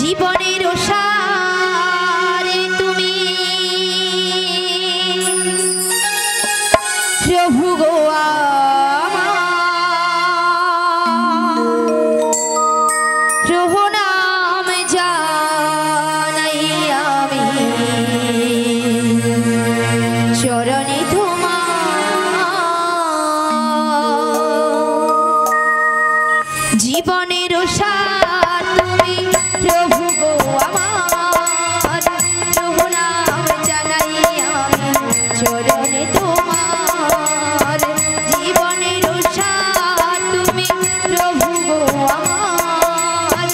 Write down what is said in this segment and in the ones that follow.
জীবনের সারে তুমি প্রভু গো প্রভু নাম জানাই আমি চরণে তোমার জীবনের সার তুমি প্রভু গো আমার প্রভু নাম জানাই আমি চরণে তোমার জীবনের সার তুমি প্রভু গো আমার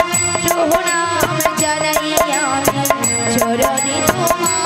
প্রভু নাম জানাই আমি চরণে তোমার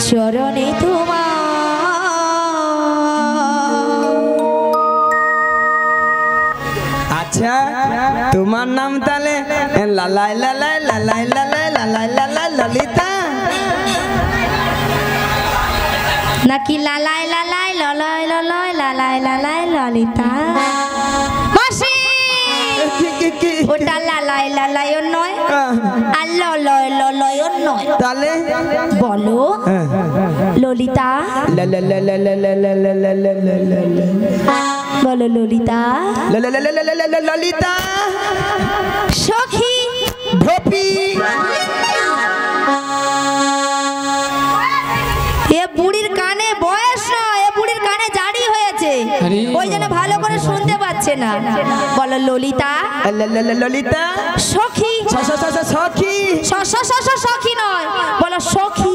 চরণে তোমার আচ্ছা তোমার নাম তাহলে লালাই লালাই লালাই লালাই লালাই লালাই ললিতা নাকি লালাই লালাই ললয় ললয় লালাই লালাই ললিতা মাসি ওটা লালাই লালাই নয় আর ললয় ললয় নয় তাহলে বলো ললিতা বলো ললিতা ললিতা সখী ঢোপি এ বুড়ির কানে বয়স না এ বুড়ির কানে জারি হয়েছে ওই জন্য ভালো করে শুনতে পাচ্ছে না বলো ললিতা ললিতা সখী সখী সখী নয়, বলো সখী।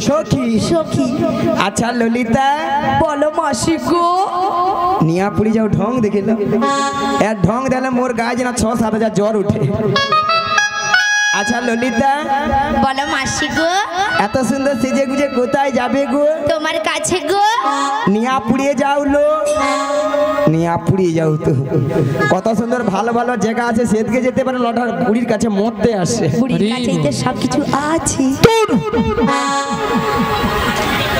সখী সখী। আচ্ছা ললিতা, বলো মাসি গো। নিয়া পুরি যাও ঢং দেখিল, এর ঢং দিলে মোর গায়ে যেন 6-7 হাজার জ্বর উঠে। আচ্ছা ললিতা, বলো মাসি গো। এত সুন্দর সেজে গুজে কোথায় যাবে গো? তোমার কাছে গো। নিয়া পুড়িয়ে যাও লো, নিয়া পুড়িয়ে যাও তো। কত সুন্দর ভালো ভালো জায়গা আছে, সেদিকে যেতে পারে, লটার বুড়ির কাছে মরতে আসে। বুড়ির কাছেই তো সবকিছু আছে।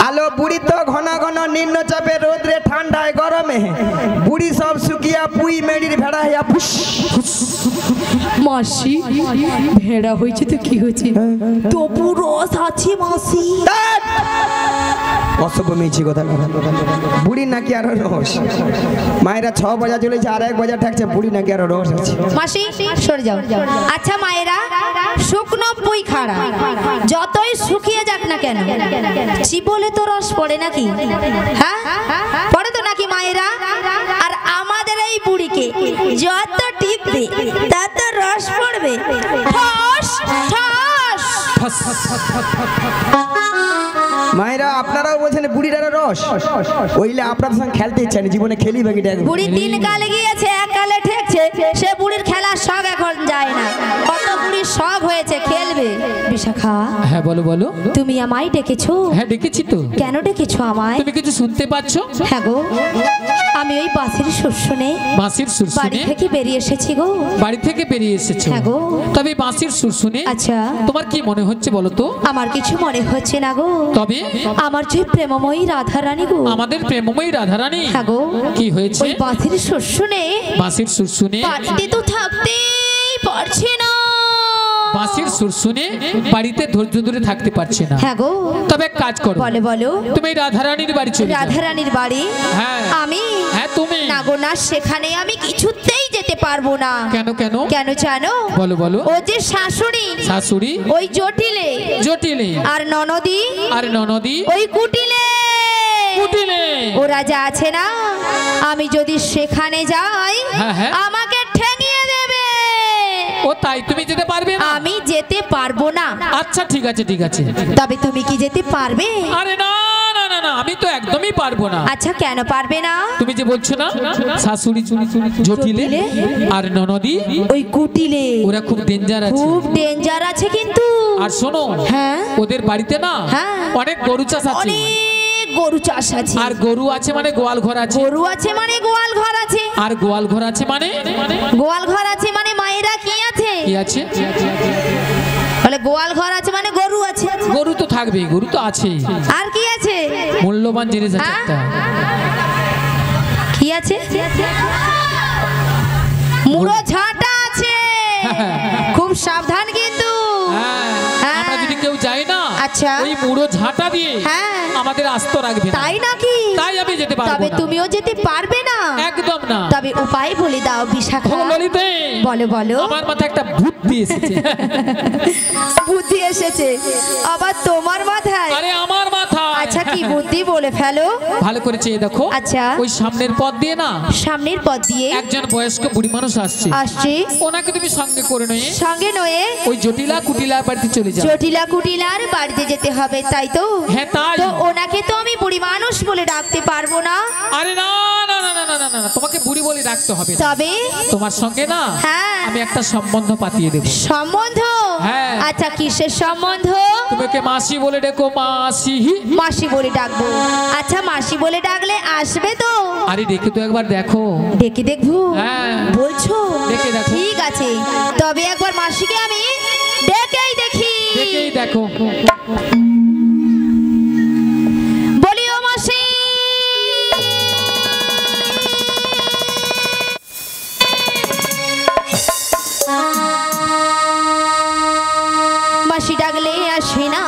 আলো বুড়ি তো ঘন ঘন নিম্নচাপে রোদ্রে ঠান্ডায় গরমে বুড়ি সব শুকিয়া পুই মেডির ভেড়া হইয়া ফুস। মাসি ভেড়া হয়েছে তো কি হয়েছে, তবু রস আছে মাসি। অসভ্য মেয়েছি কথা, বুড়ি নাকি আরো রস। মায়েরা 6 বাজা চলেছে, আর 1 বাজা ঠেকছে, বুড়ি নাকি আরো রস আছে। মাসি সরে যাও। আচ্ছা মায়েরা, শুকনো পুই খাড়া যতই শুকিয়ে যাক না কেন, চিবলে তো রস পড়ে নাকি? হ্যাঁ পড়ে তো নাকি মায়েরা? আর আমাদের এই বুড়িকে যত টিপবে তত রস পড়বে। ঠস ঠস। মায়েরা আপনারাও বলছেন বুড়িটার রস, ওইলে আপনার সঙ্গে খেলতে ইচ্ছা নেই, জীবনে খেলি বাকি ডাক। বুড়ি 3 কালে গিয়েছে, 1 কালে ঠেকছে, সে বুড়ির খেলার শখ এখন যায় না। কত বুড়ির শখ হয়েছে খেলবে। বিশাখা, হ্যাঁ বলো বলো। তুমি আমায় ডেকেছো? হ্যাঁ ডেকেছি তো। কেন ডেকেছো আমায়? তুমি কিছু শুনতে পাচ্ছ? হ্যাঁ গো, আমি ওই বাঁশির সুর শুনে বাঁশির সুর বাড়ি শুনে থেকে বেরিয়ে এসেছি গো। বাড়ি থেকে বেরিয়ে এসেছো? হ্যাঁ গো। তবে বাঁশির সুর শুনে আচ্ছা তোমার কি মনে হচ্ছে বলো তো? আমার কিছু মনে হচ্ছে না গো। তবে আমার যে প্রেমময়ী রাধারানী গো। আমাদের প্রেমময়ী রাধারানী। হ্যাঁ গো। কি হয়েছে? ওই বাঁশির সুর শুনে বাঁশির সুর শুনে বাড়িতে তো থাকতেই পারছে না। বাঁশির সুর শুনে বাড়িতে ধৈর্য ধরে থাকতে পারছে না। হ্যাঁ গো। তবে এক কাজ করো, বলো বলো। তুমি রাধারানীর বাড়ি চলে যাও। রাধারানীর বাড়ি? হ্যাঁ। আমি? হ্যাঁ তুমি। না গো না, সেখানে আমি কিছুতেই যেতে পারবো না। কেন কেন? কেন জানো? বলো বলো। ও যে শাশুড়ি, শাশুড়ি ওই জটিলে, জটিলে, আর ননদি, আর ননদি ওই কুটিলে, কুটিলে, ওরা যা আছে না, আমি যদি সেখানে যাই হ্যাঁ, হ্যাঁ। আমাকে ঠেঙিয়ে দেবে। ও তাই, তুমি যেতে পারবে না? আমি যেতে পারবো না। আচ্ছা ঠিক আছে ঠিক আছে। তবে তুমি কি যেতে পারবে? আরে না না না না, আমি তো একদমই পারবো না। আচ্ছা কেন পারবে না? তুমি যে বলছো না শাশুড়ি জটিলে আর ননদি ওই কুটিলে, ওরা খুব ডেঞ্জার আছে। খুব ডেঞ্জার আছে কিন্তু। আর শোনো, হ্যাঁ ওদের বাড়িতে না হ্যাঁ অনেক গরু চাষ আছে। অনেক গরু চাষ আছে। আর গরু আছে মানে গোয়াল ঘর আছে। গরু আছে মানে গোয়াল ঘর আছে। আর গোয়াল ঘর আছে মানে গোয়াল ঘর আছে মানে মায়েরা কি আছে? কি আছে? বলে গোয়াল ঘর আছে মানে গরু আছে। গরু তো থাকবে, গরু তো আছে। আর কি আছে? মূল্যবান জিনিস আছে একটা। কি আছে? মুড়ো ঝাঁটা আছে। খুব সাবধান কিন্তু। আমরা যদি কেউ যাই না, আচ্ছা ওই মুড়ো ঝাঁটা দিয়ে হ্যাঁ আমাদের আস্ত রাখবে। তাই নাকি? তাই আমি যেতে পারবো তবে না। তুমিও যেতে পারবে না? একদম না। তবে উপায় বলে দাও বিশাখা। ললিতে, বলো বলো। আমার মাথায় একটা বুদ্ধি এসেছে। বুদ্ধি এসেছে আবার তোমার মাথায়? আরে আমার মাথায়। আচ্ছা কি বুদ্ধি বলে ফেলো। ভালো করেছে দেখো। আচ্ছা ওই সামনের পথ দিয়ে না, সামনের পথ দিয়ে একজন বয়স্ক বুড়ি মানুষ আসছে। আসছে। ওনাকে তুমি সঙ্গে করে নয়ে সঙ্গে নয়ে ওই জটিলা কুটিলা বাড়িতে চলে যাও। জটিলা কুটিলার বাড়িতে যেতে হবে, তাই তো? হ্যাঁ তাই। তো ওনাকে তো আমি বুড়ি মানুষ বলে ডাকতে পারবো না। আরে না না না না না না না, তোমাকে বুড়ি বলে ডাকতে হবে না। তবে তোমার সঙ্গে না হ্যাঁ আমি একটা সম্বন্ধ পাতিয়ে দেব। সম্বন্ধ? হ্যাঁ। আচ্ছা কিসের সম্বন্ধ? তোমাকে মাসি বলে ডেকো, মাসি। মাসি বলে ডাকবো। আচ্ছা মাসি বলে ডাকলে আসবে তো? আরে ডেকে তো একবার দেখো। ডেকে দেখবো? হ্যাঁ। বলছো? ডেকে দেখো। ঠিক আছে, তবে একবার মাসিকে আমি ডেকেই দেখি। ডেকেই দেখো। বলি ও মাসি। মাসি ডাকলে আসে না,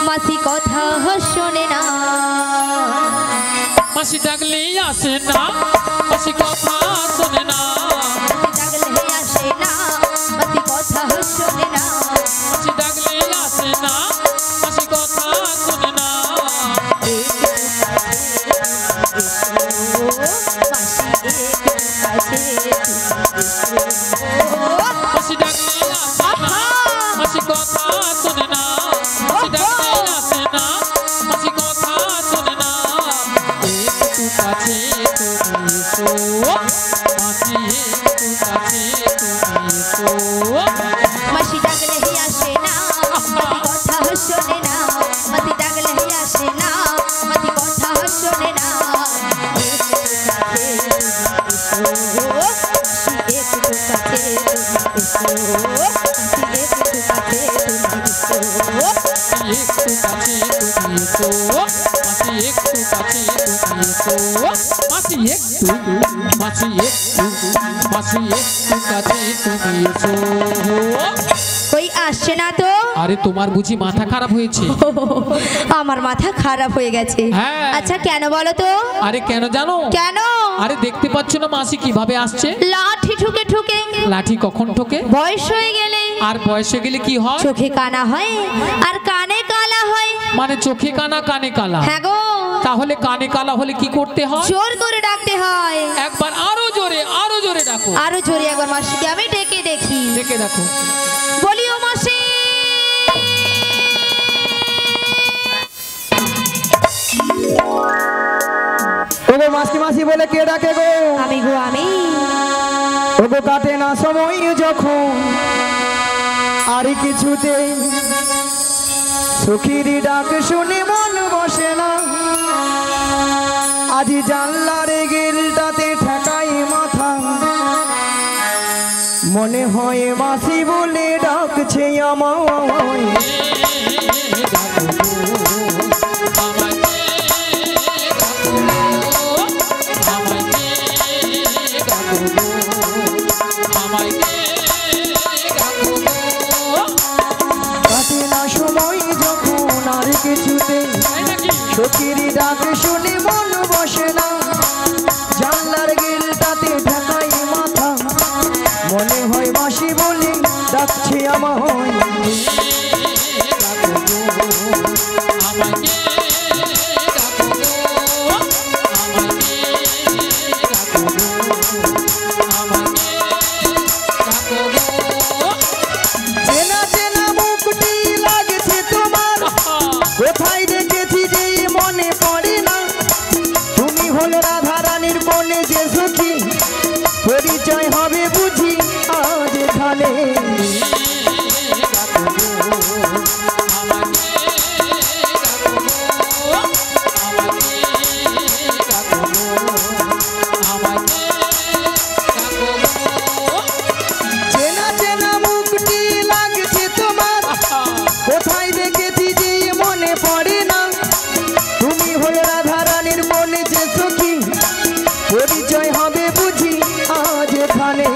মাসি কথা শোনে না। মাসি ডাকলে আসে না, মাসি কথা শোনে না। ডাকলে আসে না, মাসি কথা শোনে না। মাসি ডাকলে আসে না, মাসি কথা শোনে না। মাসি মাসি একটু কাছে তুমি এসো মাসি ডাকলে হি আসে না মাতি কথা শোনে না মাতি ডাকলে হি আসে না মাতি কথা শোনে না একটু কাছে তুমি এসো মাসি একটু কাছে তুমি এসো মাসি একটু কাছে তুমি এসো কই আসছে না তো আরে তোমার বুঝি মাথা খারাপ হয়েছে আমার মাথা খারাপ হয়ে গেছে হ্যাঁ। আচ্ছা কেন বলো তো আরে কেন জানো কেন আরে দেখতে পাচ্ছ না মাসি কিভাবে আসছে লাঠি ঠুকে ঠুকে লাঠি কখন ঠোকে বয়স হয়ে গেলে আর বয়সে গেলে কি হয় চোখে কানা হয় আর কানে কালা হয় মানে চোখে কানা কানে কালা হ্যাঁ গো তাহলে কানে কালা হলে কি করতে হয় জোর করে ডাকতে হয় একবার আরো জোরে ডাকো আরো জোরে একবার মাসিকে আমি ডেকে দেখি দেখে দেখো বলি ও মাসি ওগো মাসি মাসি বলে কে ডাকে গো আমি গো আমি ওগো কাটে না সময় যখন আর কিছুতেই সুখীর ডাক শুনে মন বসে না আজি জানলার গিলটাতে ঠেকাই মাথা মনে হয় মাসি বলে ডাকছে আমায় কাটে না সময় যখন আর কিছুতে সখীর ডাক শুনে মন বসে না জানলার গিলটাতে ঢাকাই মাথা মনে হয় মাসি বলে ডাকছে আমায় চেনা চেনা মুখটি লাগছে তোমার কোথায় দেখেছি যে মনে পড়ে না তুমি হলো রাধা রানীর বনে যে সখী পরিচয় হবে বুঝি আজ এখানে চেনা চেনা মুখটি লাগছে তোমার কোথায় দেখেছি যে মনে পড়ে না তুমি হলো রাধা রানীর বনে যে সখী পরিচয় হবে বুঝি আজ এখানে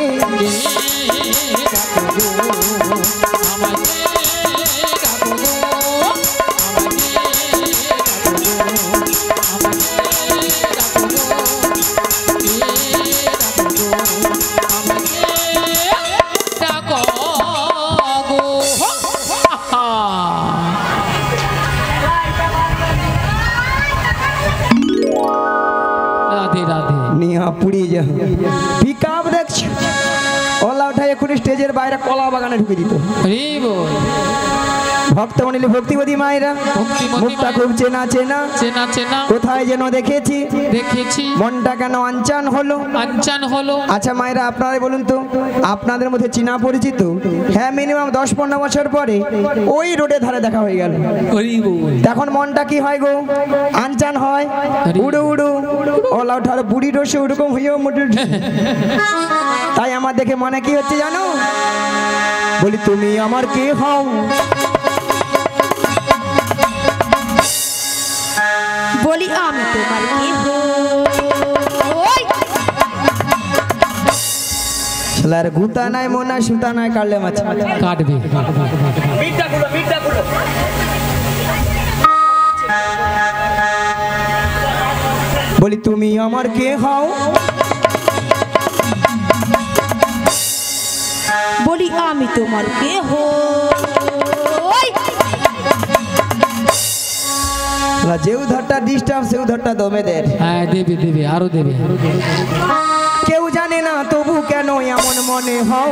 রাধে রাধে নিয়া পুড়িয়ে যা পিকআপ দেখছো ওলা উঠাই এখন স্টেজের বাইরে কলা বাগানে ঢুকে দিত হরি বল ভক্তমণ্ডলী ভক্তিবতী মায়েরা ভক্তিমতী মুখটা মায়েরা। খুব চেনা চেনা চেনা চেনা কোথায় যেন দেখেছি দেখেছি মনটা কেন আনচান হলো আনচান হলো আচ্ছা মায়েরা আপনারাই বলুন তো আপনাদের মধ্যে চিনা পরিচিত হ্যাঁ মিনিমাম 10-15 বছর পরে ওই রোডের ধারে দেখা হয়ে গেল হরি বল তখন মনটা কি হয় গো আনচান হয় উড়ু উড়ু ওলা উঠার বুড়ি রসে ওরকম হইও মোটে তাই আমার দেখে মনে কি হচ্ছে জানো বলি তুমি আমার কে হও বলি আমি তোমার কি হই ছেলের গুতা নাই মোনা সুতা নাই কাটলে মাছ কাটবে বলি তুমি আমার কে হও বলি আমি তোমার কে হই যেউ ধরটা ডিস্টার্ব সেউ ধরটা দমে দেয় হ্যাঁ দেবে দেবে আরো দেবে কেউ জানে না তবু কেন এমন মনে হও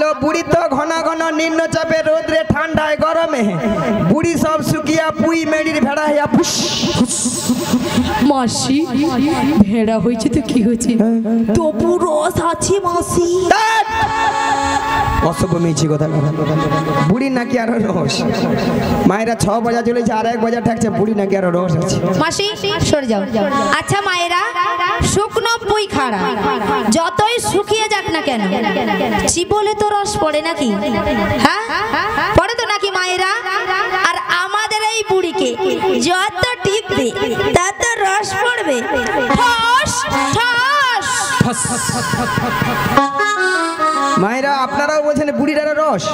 আলো বুড়ি তো ঘন ঘন নিম্নচাপে রোদ্রে ঠান্ডায় গরমে বুড়ি সব শুকিয়া পুই মেডির ভেড়া হইয়া ফুস মাসি ভেড়া হয়েছে তো কি হয়েছে তবু রস আছে মাসি অসভ্য মেয়েছি কথা বুড়ি নাকি আরো রস মায়েরা 6 বাজা চলেছে আর 1 বাজা ঠাকছে বুড়ি নাকি আরো রস আছে মাসি সরে যাও আচ্ছা মায়েরা শুকনো পুই খাড়া যতই শুকিয়ে যাক না কেন চিবলে তো রস পড়ে নাকি হ্যাঁ পড়ে তো নাকি মায়েরা আর আমাদের এই বুড়িকে যত টিপবে তত রস পড়বে ঠস ঠস মায়েরা আপনারাও বলছেন বুড়িটার রস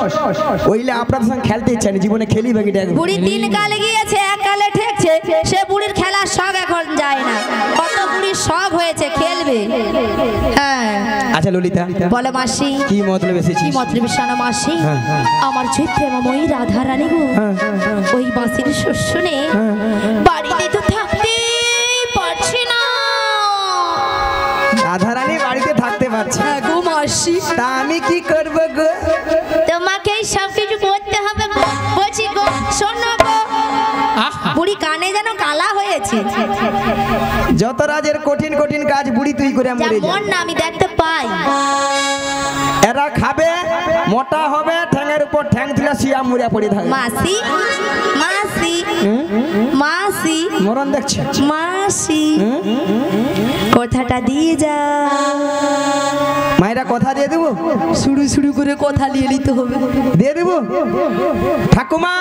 ওইলে আপনাদের সঙ্গে খেলতে ইচ্ছা নেই জীবনে খেলি বাকিটা বুড়ি 3 কালে গিয়েছে 1 কালে ঠেকছে সে বুড়ির খেলার শখ এখন যায় না কত বুড়ির শখ হয়েছে খেলবে হ্যাঁ আচ্ছা ললিতা বলে মাসি কি মতলব এসেছিস কি মতলব শানা মাসি আমার যে প্রেমময়ী রাধা রানী গো ওই বাঁশির সুর শুনে বাড়িতে তো থাকতে পারছি না রাধা রানী বাড়িতে থাকতে পারছে হ্যাঁ গো মাসি তা আমি কি করব গো তোমাকে সব কিছু করতে হবে গো বলছি গো শোনো গো বুড়ি কানে যেন কালা হয়েছে যত রাজের কঠিন কঠিন কাজ বুড়ি তুই করে মরে যা মন না আমি দেখতে পাই এরা খাবে মোটা হবে ঠ্যাঙের উপর ঠ্যাং তুলে শিয়া মুড়িয়া পড়ে থাকবে মাসি মাসি মাসি মরণ দেখছে মাসি কথাটা দিয়ে যা মায়েরা কথা দিয়ে দেবো শুরু শুরু করে কথা নিয়ে নিতে হবে দিয়ে দেবো ঠাকুমা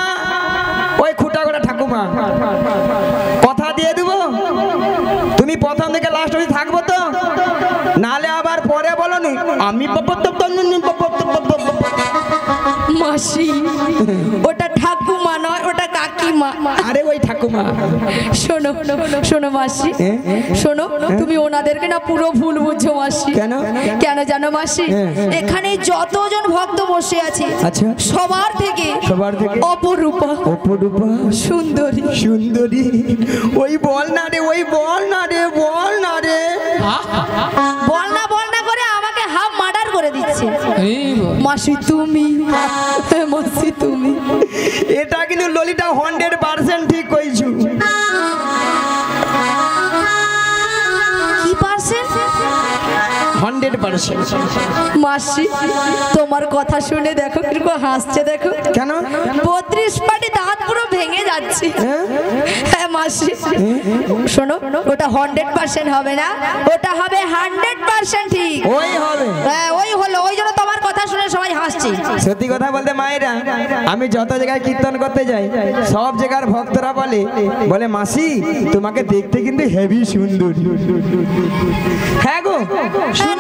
ওই খুঁটা করে ঠাকুমা কথা দিয়ে দেবো তুমি প্রথম থেকে লাস্ট অবধি থাকবো তো নালে আবার পরে বলো নি আমি মাসি ওটা ঠাকুমা নয় ওটা কাকিমা আরে ওই ঠাকুমা শোনো শোনো মাসি শোনো তুমি ওনাদেরকে না পুরো ভুল বুঝছো মাসি কেন কেন জানো মাসি এখানে যতজন ভক্ত বসে আছে আচ্ছা সবার থেকে অপরূপা অপরূপা সুন্দরী সুন্দরী ওই বল না রে ওই বল না রে বল না রে বল না করে আমাকে হাফ মার্ডার করে দিচ্ছে এই বল। মাসি তুমি মাসি তুমি এটা কিন্তু ললিতা 100% ঠিক কইছু কি পার্সেন্ট 100% মাসি তোমার কথা শুনে দেখো কিরকম হাসছে দেখো কেন 32 পাটি দাঁত পুরো ভেঙে যাচ্ছে হ্যাঁ মাসি শোনো ওটা 100% হবে না ওটা হবে 100% ঠিক ওই হবে হ্যাঁ ওই হলো ওই জন্য তোমার কথা শুনে সবাই হাসছে সত্যি কথা বলতে মায়েরা আমি যত জায়গায় কীর্তন করতে যাই সব জায়গার ভক্তরা বলে মাসি তোমাকে দেখতে কিন্তু হেভি সুন্দরী হ্যাঁ গো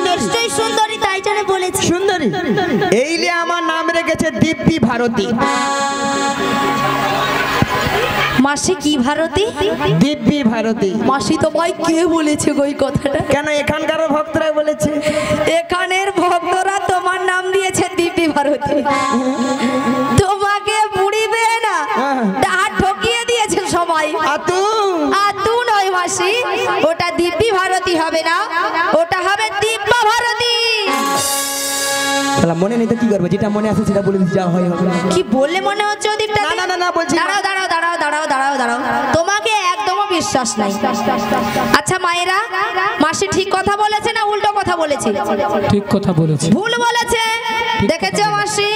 নিশ্চয়ই সুন্দরী তাই জন্য বলেছি সুন্দরী এইলে আমার নাম রেখেছে দিব্যি ভারতী মাসি কি ভারতী দিব্যি ভারতী মাসি তোমায় কে বলেছে ওই কথাটা কেন এখানকার ভক্তরা বলেছে এখানের ভক্তরা তোমার নাম দিয়েছে দিব্যি ভারতী তোমাকে বুড়িবে না ডাক ঠকিয়ে দিয়েছে সবাই আতু নয় মাসি ওটা দিব্যি ভারতী হবে না ওটা হবে দিব্যা ভারতী শালা মনে নেই তো কি করবো যেটা মনে আছে সেটা বলে দিতে যা হয় হবে কি বললে মনে হচ্ছে ওদিকটা না বলছি দাঁড়াও তোমাকে একদমই বিশ্বাস নাই আচ্ছা মায়েরা মাসি ঠিক কথা বলেছে না উল্টো কথা বলেছে ঠিক কথা বলেছে ভুল বলেছে দেখেছো মাসি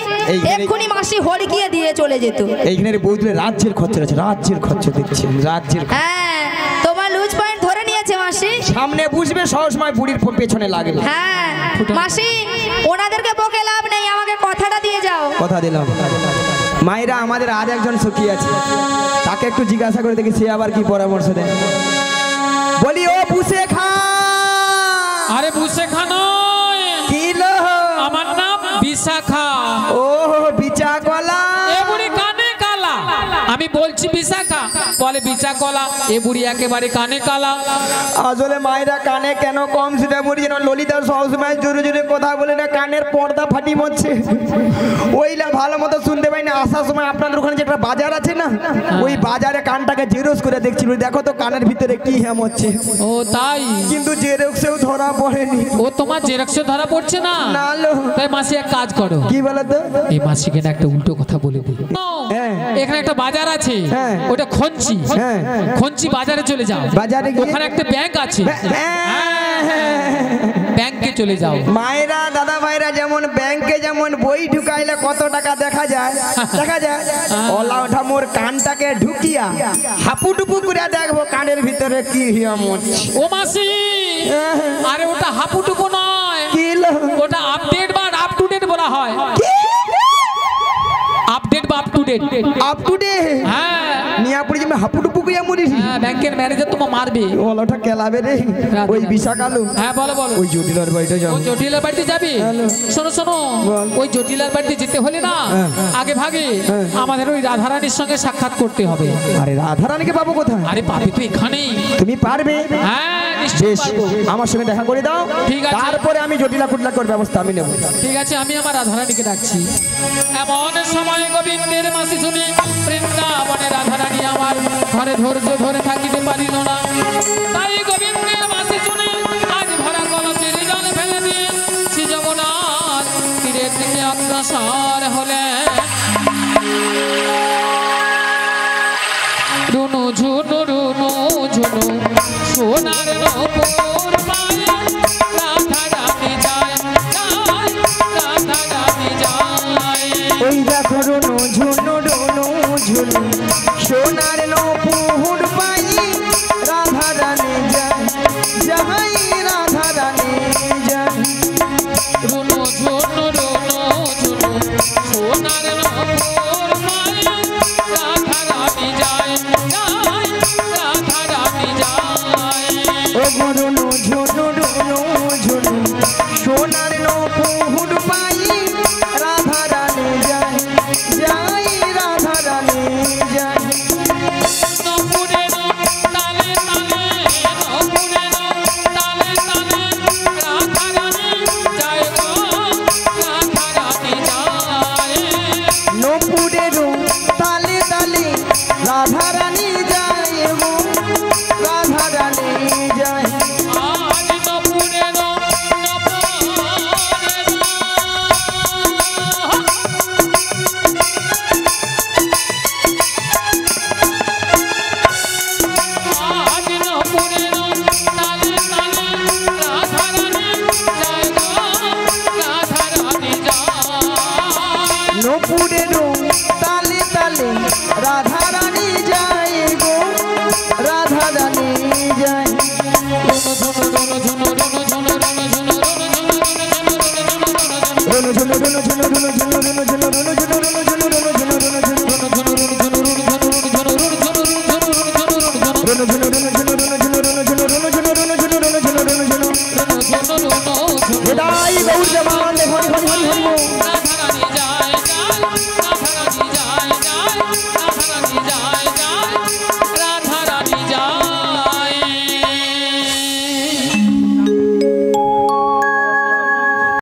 এক্ষুনি মাসি হড়কিয়ে দিয়ে চলে যেত এইখানে বৌদির রাজ্যের খরচা আছে রাজ্যের খরচা দেখছি রাজ্যের হ্যাঁ তোমার লুজ পয়েন্ট ধরে নিয়েছে মাসি সামনে বুঝবে সব সময় বুড়ির পেছনে লাগে হ্যাঁ মাসি ওনাদেরকে বকে লাভ নেই আমাকে কথাটা দিয়ে যাও কথা দিলাম মায়েরা আমাদের আর একজন সখী আছে তাকে একটু জিজ্ঞাসা করে দেখি সে আবার কি পরামর্শ দেয় বলি ও বুসে খা আরে বুসে খা নয় কি লো আমার নাম বিশাখা ও বিচা কলা এ বুড়ি কানে কালা আমি বলছি বিশাখা, বলে বিচা কলা। এ বুড়ি একেবারে কানে কালা। আসলে মায়েরা কানে কেন কম সেটা বুঝি না। ললিতা সবসময় জোরে জোরে কথা বলে না, কানের পর্দা ফাটি মরছে, ওইলা ভালো মতো শুনতে পাই না। আসার সময় আপনাদের ওখানে যে একটা বাজার আছে না, ওই বাজারে কানটাকে জেরক্স করে দেখছিল, দেখো তো কানের ভিতরে কি হ্যাম হচ্ছে। ও তাই? কিন্তু জেরক্সেও ধরা পড়েনি। ও তোমার জেরক্সে ধরা পড়ছে না? না লো। তাই মাসি এক কাজ করো। কি বলো তো? এই মাসিকে না একটা উল্টো কথা বলে দিই। হ্যাঁ। এখানে একটা বাজার আছে, হ্যাঁ। ওটা খঞ্চি। হ্যাঁ। খঞ্চি বাজারে চলে যাও। বাজারে গিয়ে? ওখানে একটা ব্যাংক আছে, ব্যাংকে চলে যাও। মায়েরা দাদা ভাইরা যেমন ব্যাংকে যেমন বই ঢুকাইলে কত টাকা দেখা যায়, দেখা যায়, ওলা ওঠা মোর কানটাকে ঢুকিয়া হাপুডুপু করে দেখবো কানের ভিতরে কি হিয়াম হচ্ছে। ও মাসি, আরে ওটা হাপুটুকু নয়, কি লো? ওটা আপডেট বা আপ টু ডেট বলা হয়। আপডেট বা up to date. Up to day? হ্যাঁ। নিয়া পড়ি যে হাপুডুপু করে মরিস। হ্যাঁ, ব্যাংকের ম্যানেজার তোমার মারবে। ওলা ওঠা কেলাবে রে ওই বিশাখালু। হ্যাঁ বলো বলো। ওই জটিলার বাড়িটা যাও। ওই জটিলার বাড়িতে যাবি? শোনো শোনো, বল। ওই জটিলার বাড়িতে যেতে হলে না আগে ভাগে আমাদের ওই রাধারানীর সঙ্গে সাক্ষাৎ করতে হবে। আরে রাধারানীকে পাবো কোথায়? আরে পাবি তো এখানেই। তুমি পারবে? হ্যাঁ নিশ্চয়ই বেশ, পারবো। আমার সঙ্গে দেখা করে দাও, ঠিক আছে। তারপরে আমি জটিলা কুটলা করে ব্যবস্থা আমি নেব। ঠিক আছে, আমি আমার রাধারানীকে ডাকছি। এমন সময় গোবিন্দের মাসি শুনি বৃন্দাবনে রাধারানী আমার ঘরে ধৈর্য ধরে থাকিতে পারিল না। তাই গোবিন্দের মাসি শুনি আজ ভরা কলসের জল ফেলে দিয়ে শ্রী যমুনার তীরের দিকে অগ্রসর হলেন। রুনু ঝুনু রুনু ঝুনু সোনার নূপুর পায়ে রাধারানী যায় যায়, রাধারানী যায়। ওই দেখো রুনু ঝুনু রুনু ঝুনু সোনার নূপুর পায়ে রাধারানী যায় যাই, রাধারানী যায়। রুনু ঝুনু রুনু ঝুনু সোনার নূপুর পায়ে রাধারানী যায় যায়, রাধারানী যায়। ও রুনু ঝুনু রুনু ঝুনু সোনার নূপুর পায়ে রাধারানী যায় যাই, রাধারানী যায়। নূপুরের তালে তালে, নূপুরের তালে তালে রাধারানী যায় গো, রাধারানী যায়। নূপুরের তালে তালে রাধারানী যায় গো, রাধারানী যায়। আজ নূপুরের আজ নূপুরের তালে তালে রাধারানী যায় গো, রাধারানী যায়। নূপুরের তালে তালে রাধা